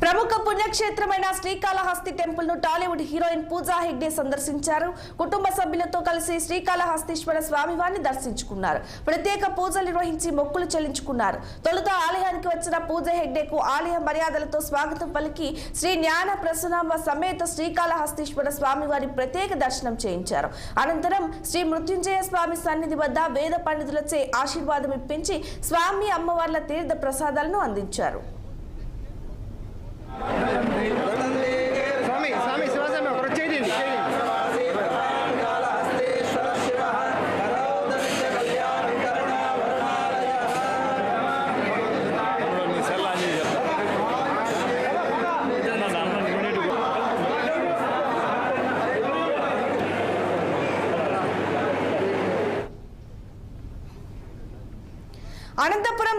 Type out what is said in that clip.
ప్రముఖ పుణ్యక్షేత్రమైన శ్రీకాళహస్తి టెంపుల్ ను టాలీవుడ్ హీరోయిన్ పూజా హెగ్డే సందర్శించారు. కుటుంబ సభ్యులతో కలిసి శ్రీకాళహస్తీశ్వర స్వామివారిని దర్శించుకున్నారు. ప్రత్యేక పూజలు నిర్వహించి మొక్కులు చెల్లించుకున్నారు. తొలుత ఆలయానికి వచ్చిన పూజా హెగ్డేకు ఆలయ మర్యాదలతో స్వాగతం పలికి శ్రీ జ్ఞాన ప్రసన్నాంబ సమేత శ్రీకాళహస్తీశ్వర స్వామివారి ప్రత్యేక దర్శనం చేయించారు. అనంతరం శ్రీ మృత్యుంజయ స్వామి సన్నిధి వద్ద వేద పండితులచే ఆశీర్వాదం ఇప్పించి స్వామి అమ్మవార్ల తీర్థ ప్రసాదాలను అందించారు. అనంతపురం